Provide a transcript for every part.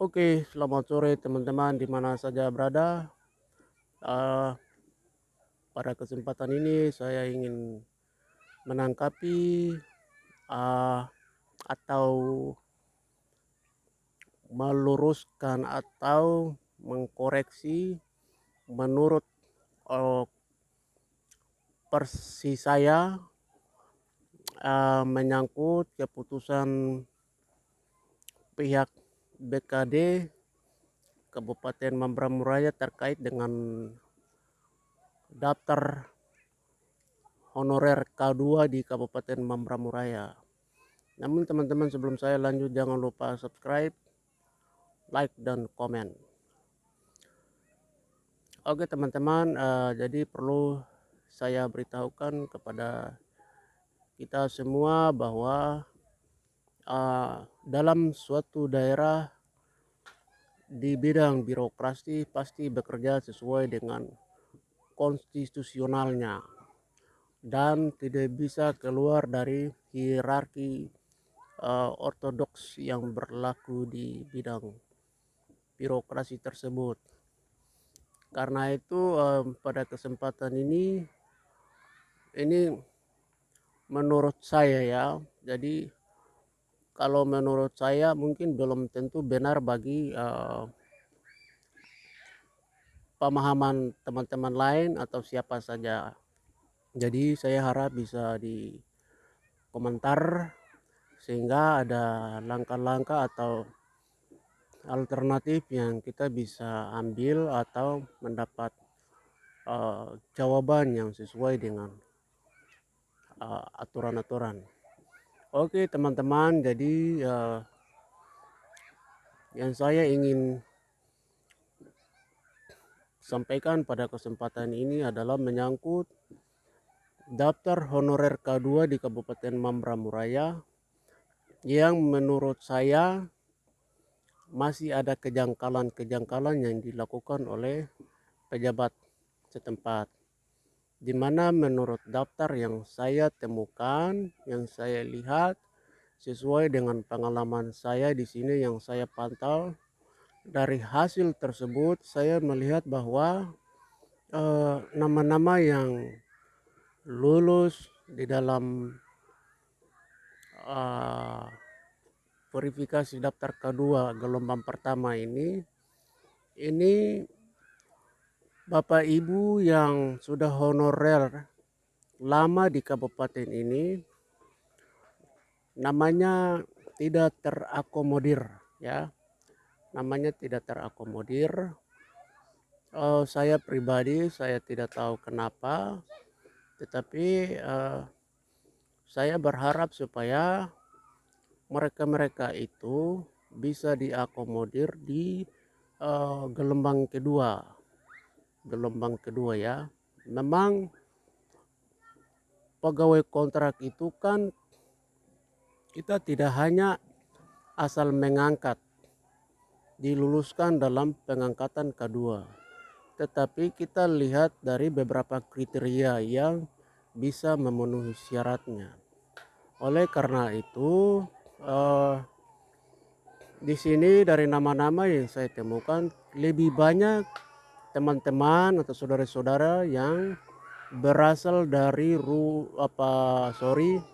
Oke, selamat sore teman-teman di mana saja berada. Eh, Pada kesempatan ini saya ingin menangkapi eh, atau meluruskan atau mengkoreksi menurut eh, versi saya menyangkut keputusan pihak BKD Kabupaten Mambramo terkait dengan daftar honorer K2 di Kabupaten Mambramo. Namun teman-teman, sebelum saya lanjut jangan lupa subscribe, like, dan komen. Oke teman-teman, jadi perlu saya beritahukan kepada kita semua bahwa dalam suatu daerah di bidang birokrasi pasti bekerja sesuai dengan konstitusionalnya dan tidak bisa keluar dari hierarki ortodoks yang berlaku di bidang birokrasi tersebut. Karena itu pada kesempatan ini menurut saya ya, jadi kalau menurut saya mungkin belum tentu benar bagi pemahaman teman-teman lain atau siapa saja. Jadi saya harap bisa di komentar sehingga ada langkah-langkah atau alternatif yang kita bisa ambil atau mendapat jawaban yang sesuai dengan aturan-aturan. Oke teman-teman, jadi yang saya ingin sampaikan pada kesempatan ini adalah menyangkut daftar honorer K2 di Kabupaten Mambramo yang menurut saya masih ada kejanggalan-kejanggalan yang dilakukan oleh pejabat setempat. Di mana menurut daftar yang saya temukan, yang saya lihat sesuai dengan pengalaman saya di sini yang saya pantau, dari hasil tersebut saya melihat bahwa nama-nama yang lulus di dalam verifikasi daftar kedua gelombang pertama ini Bapak Ibu yang sudah honorer lama di kabupaten ini, namanya tidak terakomodir ya, namanya tidak terakomodir. Saya pribadi saya tidak tahu kenapa, tetapi saya berharap supaya mereka-mereka itu bisa diakomodir di gelombang kedua ya. Memang pegawai kontrak itu kan kita tidak hanya asal mengangkat, diluluskan dalam pengangkatan kedua, tetapi kita lihat dari beberapa kriteria yang bisa memenuhi syaratnya. Oleh karena itu, di sini dari nama-nama yang saya temukan lebih banyak teman-teman atau saudara-saudara yang berasal dari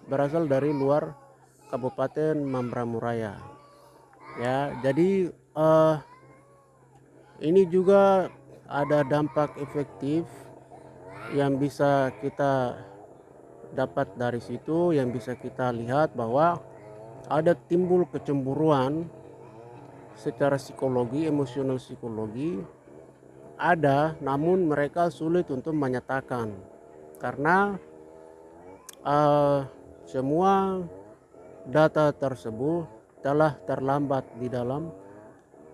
berasal dari luar Kabupaten Mambramo ya. Jadi ini juga ada dampak efektif yang bisa kita dapat dari situ, yang bisa kita lihat bahwa ada timbul kecemburuan secara psikologi, emosional psikologi ada, namun mereka sulit untuk menyatakan karena semua data tersebut telah terlambat di dalam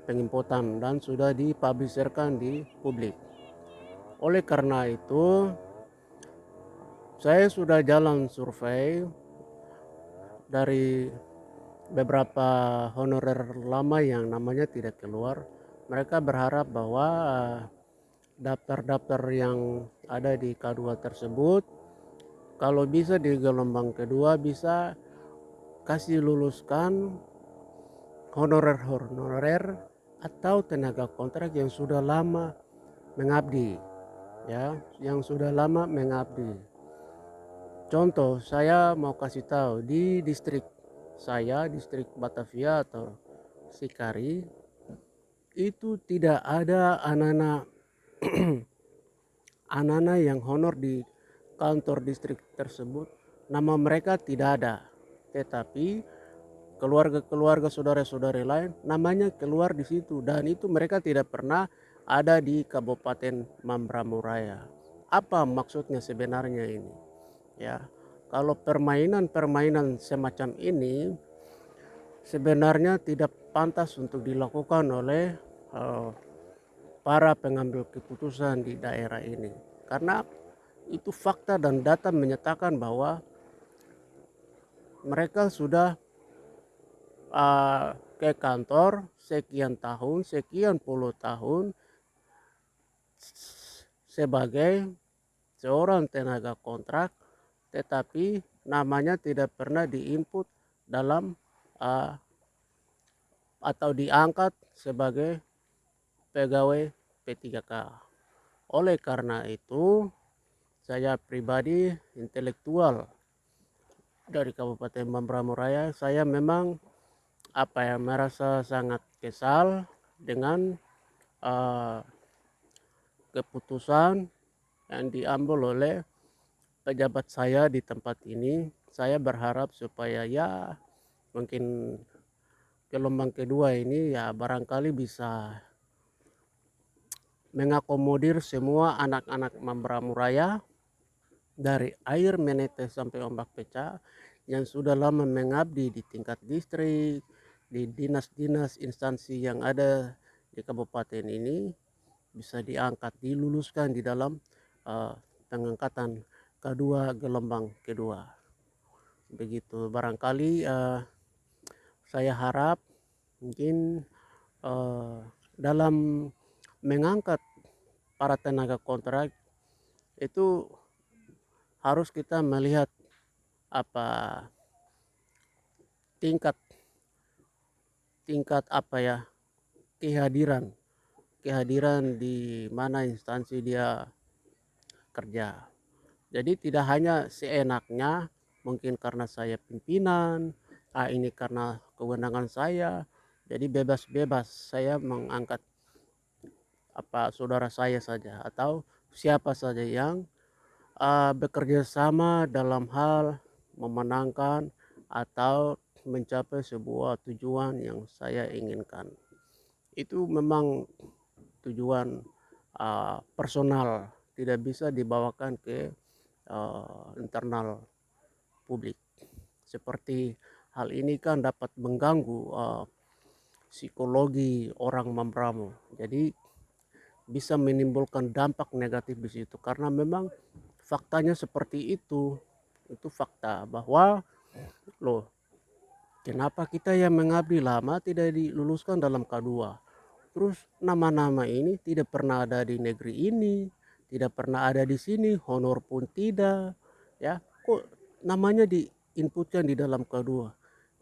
penginputan dan sudah dipublisirkan di publik. Oleh karena itu, saya sudah jalan survei dari beberapa honorer lama yang namanya tidak keluar. Mereka berharap bahwa daftar-daftar yang ada di K2 tersebut kalau bisa di gelombang kedua bisa kasih luluskan honorer-honorer atau tenaga kontrak yang sudah lama mengabdi, ya, yang sudah lama mengabdi. Contoh, saya mau kasih tahu di distrik saya, distrik Batavia atau Sikari, itu tidak ada anak-anak anak-anak yang honor di kantor distrik tersebut. Nama mereka tidak ada, tetapi keluarga-keluarga saudara-saudara lain namanya keluar di situ, dan itu mereka tidak pernah ada di Kabupaten Mambramo-Raya. Apa maksudnya sebenarnya ini? Ya, kalau permainan-permainan semacam ini sebenarnya tidak pantas untuk dilakukan oleh para pengambil keputusan di daerah ini, karena itu fakta dan data menyatakan bahwa mereka sudah ke kantor sekian tahun, sekian puluh tahun sebagai seorang tenaga kontrak, tetapi namanya tidak pernah diinput dalam atau diangkat sebagai pegawai P3K. Oleh karena itu, saya pribadi intelektual dari Kabupaten Mambramo-Raya, saya memang merasa sangat kesal dengan keputusan yang diambil oleh pejabat saya di tempat ini. Saya berharap supaya ya mungkin gelombang kedua ini ya barangkali bisa mengakomodir semua anak-anak Mambramo-Raya dari air menetes sampai ombak pecah yang sudah lama mengabdi di tingkat distrik, di dinas-dinas instansi yang ada di kabupaten ini, bisa diangkat, diluluskan di dalam pengangkatan kedua, gelombang kedua. Begitu barangkali saya harap mungkin dalam mengangkat para tenaga kontrak itu harus kita melihat tingkat kehadiran di mana instansi dia kerja. Jadi tidak hanya seenaknya, mungkin karena saya pimpinan, ini karena kewenangan saya, jadi bebas-bebas saya mengangkat saudara saya saja atau siapa saja yang bekerja sama dalam hal memenangkan atau mencapai sebuah tujuan yang saya inginkan. Itu memang tujuan personal, tidak bisa dibawakan ke internal publik. Seperti hal ini kan dapat mengganggu psikologi orang Mambramo. Jadi bisa menimbulkan dampak negatif di situ, karena memang faktanya seperti itu. Itu fakta bahwa loh, kenapa kita yang mengabdi lama tidak diluluskan dalam K2? Terus nama-nama ini tidak pernah ada di negeri ini, tidak pernah ada di sini, honor pun tidak, ya. Kok namanya diinputkan di dalam K2?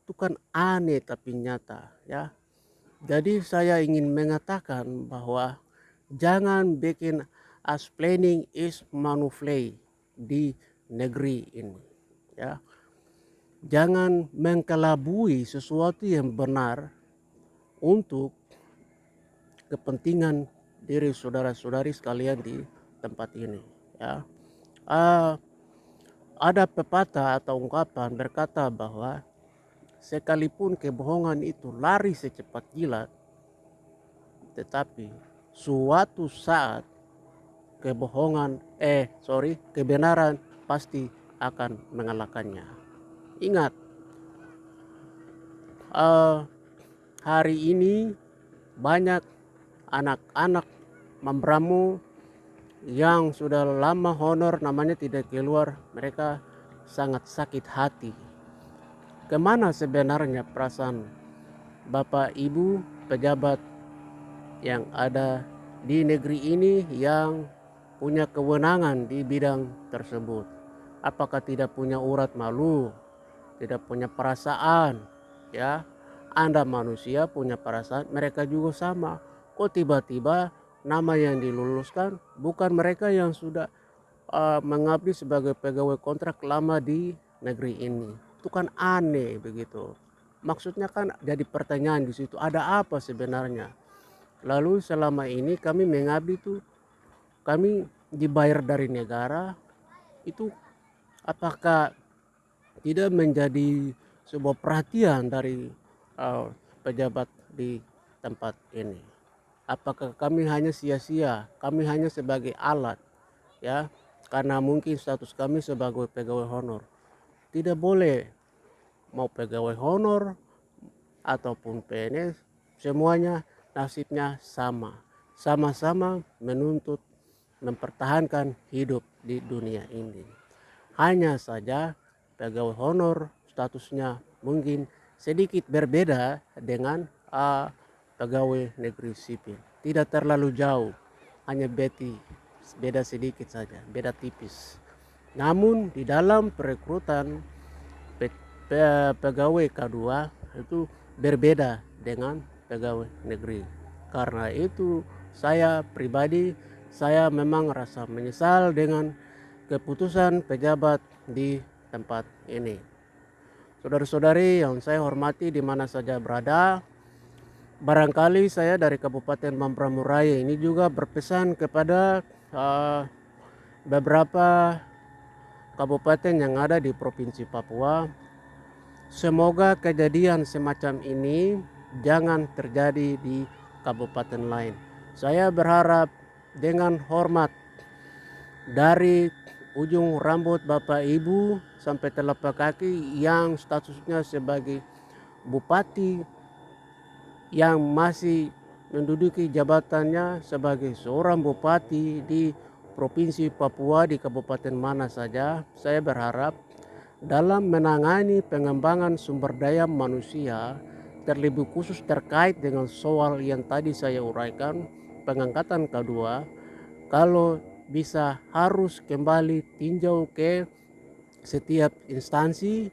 Itu kan aneh tapi nyata, ya. Jadi saya ingin mengatakan bahwa jangan bikin as planning is manuflay di negeri ini, ya. Jangan mengkelabui sesuatu yang benar untuk kepentingan diri saudara-saudari sekalian di tempat ini, ya. Ada pepatah atau ungkapan berkata bahwa sekalipun kebohongan itu lari secepat kilat, tetapi suatu saat kebenaran pasti akan mengalahkannya. Ingat, hari ini banyak anak-anak Mambramo yang sudah lama honor namanya tidak keluar, mereka sangat sakit hati. Kemana sebenarnya perasaan Bapak Ibu pejabat yang ada di negeri ini yang punya kewenangan di bidang tersebut? Apakah tidak punya urat malu, tidak punya perasaan, ya? Anda manusia punya perasaan, mereka juga sama. Kok tiba-tiba nama yang diluluskan bukan mereka yang sudah mengabdi sebagai pegawai kontrak lama di negeri ini? Itu kan aneh begitu. Maksudnya kan jadi pertanyaan di situ, ada apa sebenarnya? Lalu selama ini kami mengabdi tuh, kami dibayar dari negara, itu apakah tidak menjadi sebuah perhatian dari pejabat di tempat ini? Apakah kami hanya sia-sia, kami hanya sebagai alat, ya, karena mungkin status kami sebagai pegawai honor? Tidak boleh, mau pegawai honor ataupun PNS, semuanya nasibnya sama, sama-sama menuntut mempertahankan hidup di dunia ini. Hanya saja pegawai honor statusnya mungkin sedikit berbeda dengan pegawai negeri sipil. Tidak terlalu jauh, hanya beda sedikit saja, beda tipis. Namun di dalam perekrutan pegawai K2 itu berbeda dengan pegawai negeri. Karena itu saya pribadi, saya memang rasa menyesal dengan keputusan pejabat di tempat ini. Saudara-saudari yang saya hormati di mana saja berada, barangkali saya dari Kabupaten Mambramo-Raya ini juga berpesan kepada beberapa kabupaten yang ada di Provinsi Papua. Semoga kejadian semacam ini jangan terjadi di kabupaten lain. Saya berharap dengan hormat dari ujung rambut Bapak Ibu sampai telapak kaki yang statusnya sebagai bupati, yang masih menduduki jabatannya sebagai seorang bupati di Provinsi Papua di kabupaten mana saja, saya berharap dalam menangani pengembangan sumber daya manusia, terlebih khusus terkait dengan soal yang tadi saya uraikan, pengangkatan kedua, kalau bisa harus kembali tinjau ke setiap instansi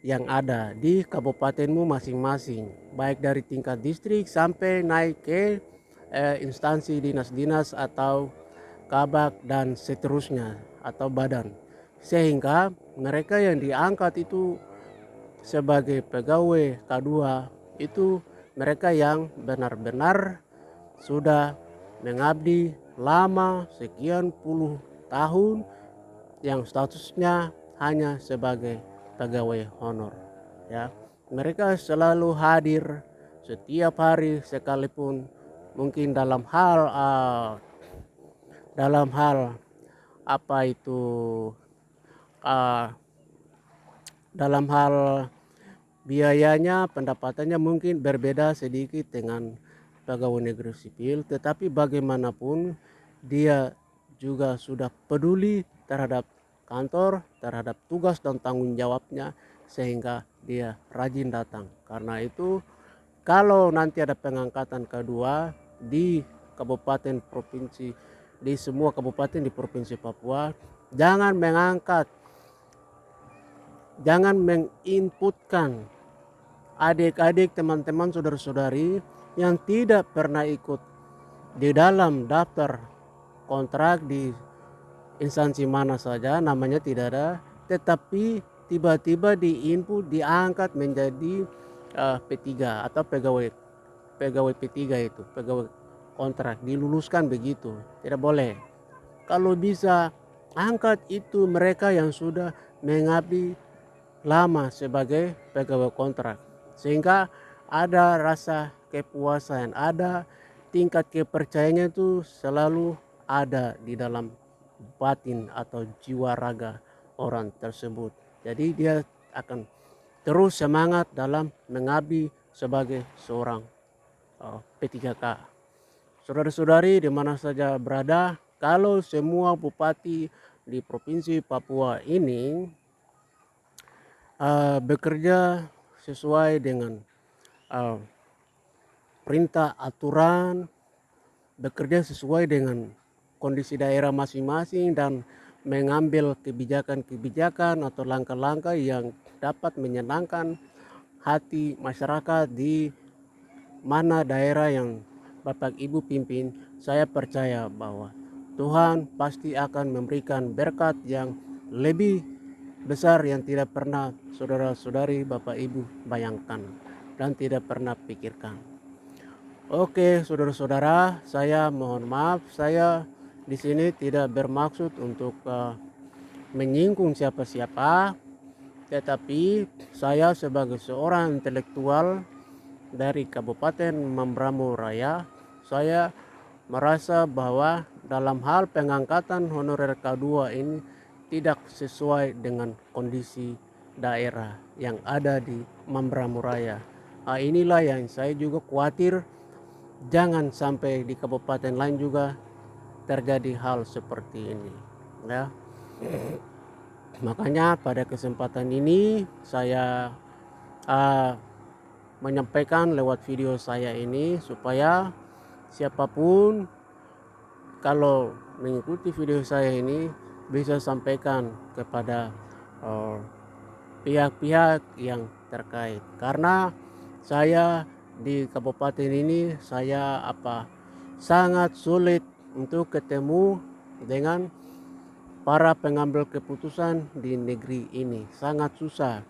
yang ada di kabupatenmu masing-masing, baik dari tingkat distrik sampai naik ke instansi dinas-dinas atau kabak dan seterusnya atau badan, sehingga mereka yang diangkat itu sebagai pegawai K2 itu mereka yang benar-benar sudah mengabdi lama sekian puluh tahun, yang statusnya hanya sebagai pegawai honor, ya. Mereka selalu hadir setiap hari, sekalipun mungkin dalam hal apa itu dalam hal biayanya, pendapatannya mungkin berbeda sedikit dengan pegawai negeri sipil, tetapi bagaimanapun dia juga sudah peduli terhadap kantor, terhadap tugas dan tanggung jawabnya, sehingga dia rajin datang. Karena itu kalau nanti ada pengangkatan kedua di kabupaten provinsi, di semua kabupaten di Provinsi Papua, jangan menginputkan adik-adik, teman-teman, saudara-saudari yang tidak pernah ikut di dalam daftar kontrak di instansi mana saja, namanya tidak ada, tetapi tiba-tiba diinput diangkat menjadi P3 atau pegawai P3, itu pegawai kontrak, diluluskan begitu. Tidak boleh. Kalau bisa angkat itu mereka yang sudah mengabdi lama sebagai pegawai kontrak, sehingga ada rasa kepuasan, ada tingkat kepercayaannya itu selalu ada di dalam batin atau jiwa raga orang tersebut. Jadi dia akan terus semangat dalam mengabdi sebagai seorang P3K. Saudara-saudari di mana saja berada, kalau semua bupati di Provinsi Papua ini bekerja sesuai dengan perintah aturan, bekerja sesuai dengan kondisi daerah masing-masing dan mengambil kebijakan-kebijakan atau langkah-langkah yang dapat menyenangkan hati masyarakat di mana daerah yang Bapak Ibu pimpin. Saya percaya bahwa Tuhan pasti akan memberikan berkat yang lebih besar yang tidak pernah saudara-saudari Bapak Ibu bayangkan dan tidak pernah pikirkan. Oke, saudara-saudara, saya mohon maaf, saya di sini tidak bermaksud untuk menyinggung siapa-siapa, tetapi saya sebagai seorang intelektual dari Kabupaten Mambramo Raya, saya merasa bahwa dalam hal pengangkatan honorer K2 ini tidak sesuai dengan kondisi daerah yang ada di Mambramo Raya. Inilah yang saya juga khawatir jangan sampai di kabupaten lain juga terjadi hal seperti ini, ya. Makanya pada kesempatan ini saya menyampaikan lewat video saya ini supaya siapapun kalau mengikuti video saya ini bisa sampaikan kepada pihak-pihak yang terkait, karena saya di kabupaten ini saya sangat sulit untuk ketemu dengan para pengambil keputusan di negeri ini, sangat susah.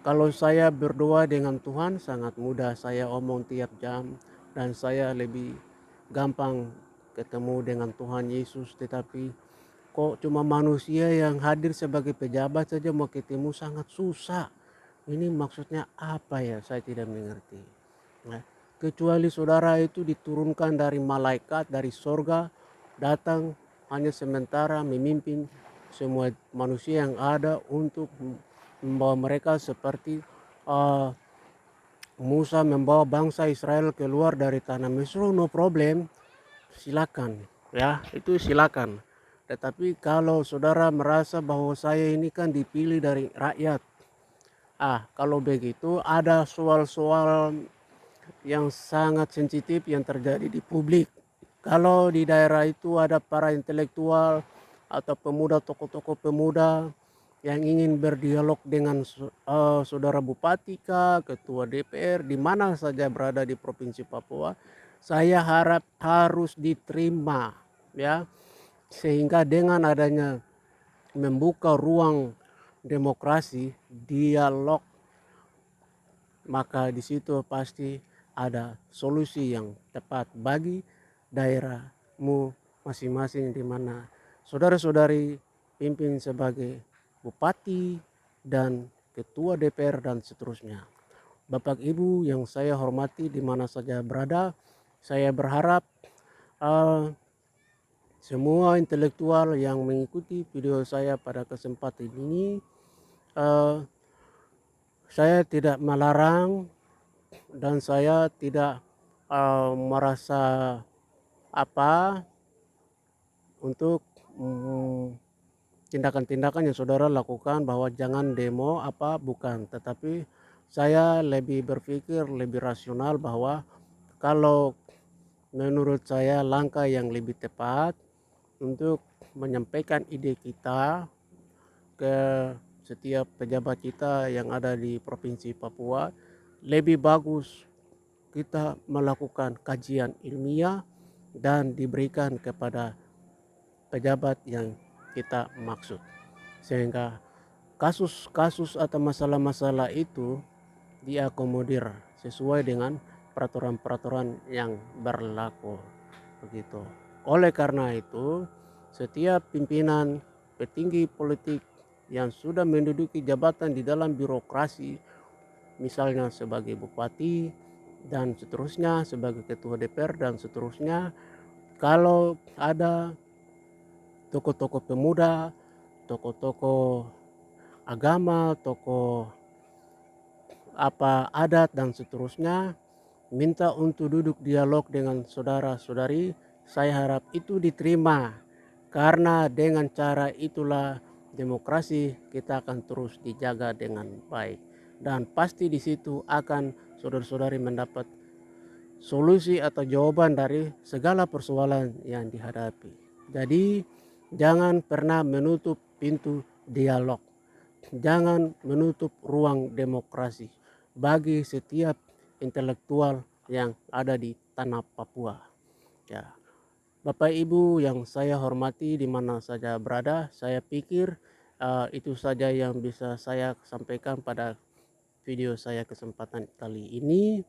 Kalau saya berdoa dengan Tuhan sangat mudah, saya omong tiap jam dan saya lebih gampang ketemu dengan Tuhan Yesus, tetapi kok cuma manusia yang hadir sebagai pejabat saja mau ketemu sangat susah. Ini maksudnya apa ya? Saya tidak mengerti. Nah, kecuali saudara itu diturunkan dari malaikat, dari sorga, datang hanya sementara memimpin semua manusia yang ada untuk membawa mereka seperti Musa membawa bangsa Israel keluar dari tanah Mesir, no problem, silakan, ya, itu silakan. Tetapi kalau saudara merasa bahwa saya ini kan dipilih dari rakyat, kalau begitu ada soal-soal yang sangat sensitif yang terjadi di publik. Kalau di daerah itu ada para intelektual atau pemuda, tokoh-tokoh pemuda yang ingin berdialog dengan saudara Bupati kah, Ketua DPR, di mana saja berada di Provinsi Papua, saya harap harus diterima, ya, sehingga dengan adanya membuka ruang demokrasi, dialog, maka di situ pasti ada solusi yang tepat bagi daerahmu masing-masing di mana saudara-saudari pimpin sebagai bupati dan ketua DPR dan seterusnya. Bapak Ibu yang saya hormati di mana saja berada, saya berharap semua intelektual yang mengikuti video saya pada kesempatan ini, saya tidak melarang dan saya tidak merasa untuk tindakan-tindakan yang saudara lakukan bahwa jangan demo bukan, tetapi saya lebih berpikir lebih rasional bahwa kalau menurut saya langkah yang lebih tepat untuk menyampaikan ide kita ke setiap pejabat kita yang ada di Provinsi Papua, lebih bagus kita melakukan kajian ilmiah dan diberikan kepada pejabat yang kita maksud, sehingga kasus-kasus atau masalah-masalah itu diakomodir sesuai dengan peraturan-peraturan yang berlaku, begitu. Oleh karena itu, setiap pimpinan petinggi politik yang sudah menduduki jabatan di dalam birokrasi, misalnya sebagai bupati dan seterusnya, sebagai ketua DPR dan seterusnya, kalau ada tokoh-tokoh pemuda, tokoh-tokoh agama, tokoh adat dan seterusnya, minta untuk duduk dialog dengan saudara-saudari, saya harap itu diterima, karena dengan cara itulah demokrasi kita akan terus dijaga dengan baik, dan pasti di situ akan saudara-saudari mendapat solusi atau jawaban dari segala persoalan yang dihadapi. Jadi jangan pernah menutup pintu dialog, jangan menutup ruang demokrasi, bagi setiap intelektual yang ada di tanah Papua. Ya, Bapak Ibu yang saya hormati di mana saja berada, saya pikir itu saja yang bisa saya sampaikan pada video saya kesempatan kali ini.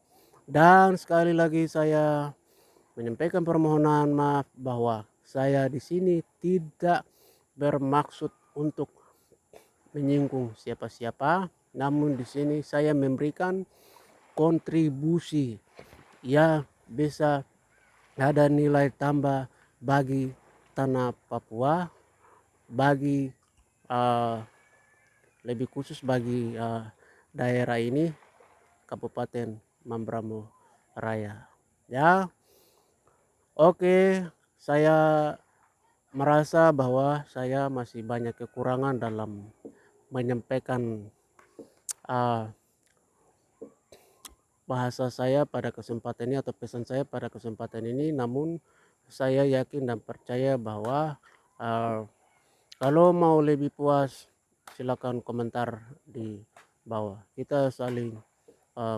Dan sekali lagi saya menyampaikan permohonan maaf bahwa saya di sini tidak bermaksud untuk menyinggung siapa-siapa, namun di sini saya memberikan kontribusi yang bisa ada nilai tambah bagi tanah Papua, bagi lebih khusus bagi daerah ini, Kabupaten Mambramo Raya. Ya, oke, saya merasa bahwa saya masih banyak kekurangan dalam menyampaikan bahasa saya pada kesempatan ini atau pesan saya pada kesempatan ini, namun saya yakin dan percaya bahwa kalau mau lebih puas silakan komentar di bawah. Kita saling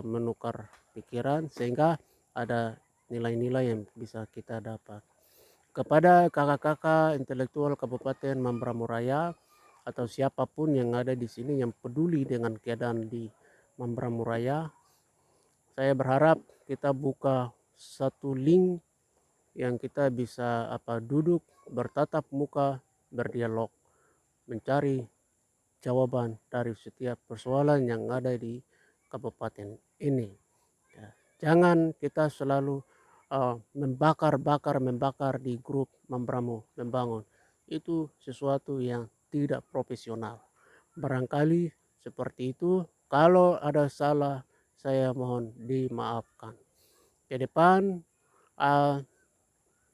menukar pikiran sehingga ada nilai-nilai yang bisa kita dapat. Kepada kakak-kakak intelektual Kabupaten Mambramo Raya atau siapapun yang ada di sini yang peduli dengan keadaan di Mambramo Raya, saya berharap kita buka satu link yang kita bisa duduk bertatap muka, berdialog, mencari jawaban dari setiap persoalan yang ada di kabupaten ini. Ya, jangan kita selalu membakar di grup Mambramo Membangun. Itu sesuatu yang tidak profesional. Barangkali seperti itu. Kalau ada salah, saya mohon dimaafkan. Ke depan,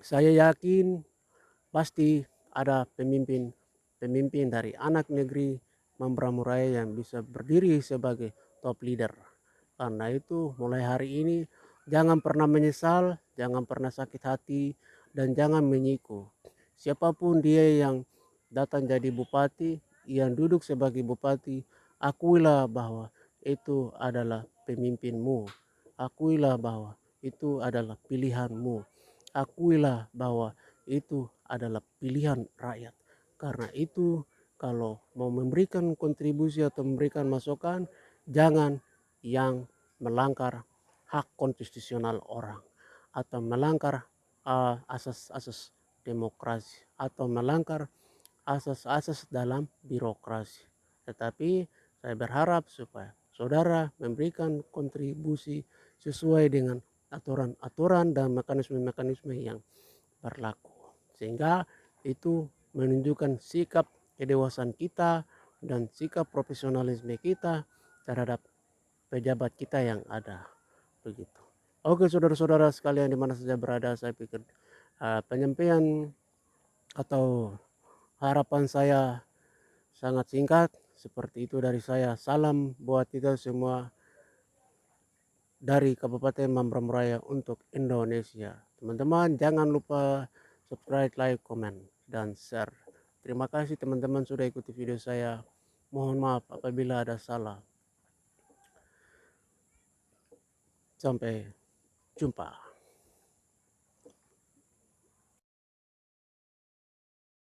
saya yakin pasti ada pemimpin dari anak negeri Mambramo Raya yang bisa berdiri sebagai top leader. Karena itu mulai hari ini jangan pernah menyesal, jangan pernah sakit hati, dan jangan menyiku. Siapapun dia yang datang jadi bupati, yang duduk sebagai bupati, akuilah bahwa itu adalah pemimpinmu. Akuilah bahwa itu adalah pilihanmu. Akuilah bahwa itu adalah pilihan rakyat. Karena itu kalau mau memberikan kontribusi atau memberikan masukan, jangan yang melanggar hak konstitusional orang atau melanggar asas-asas demokrasi atau melanggar asas-asas dalam birokrasi. Tetapi saya berharap supaya saudara memberikan kontribusi sesuai dengan aturan-aturan dan mekanisme-mekanisme yang berlaku. Sehingga itu menunjukkan sikap kedewasaan kita dan sikap profesionalisme kita terhadap pejabat kita yang ada. Begitu. Oke saudara-saudara sekalian di mana saja berada, saya pikir penyampaian atau harapan saya sangat singkat. Seperti itu dari saya. Salam buat kita semua dari Kabupaten Mambramo Raya untuk Indonesia. Teman-teman jangan lupa subscribe, like, komen, dan share. Terima kasih teman-teman sudah ikuti video saya. Mohon maaf apabila ada salah. Sampai jumpa.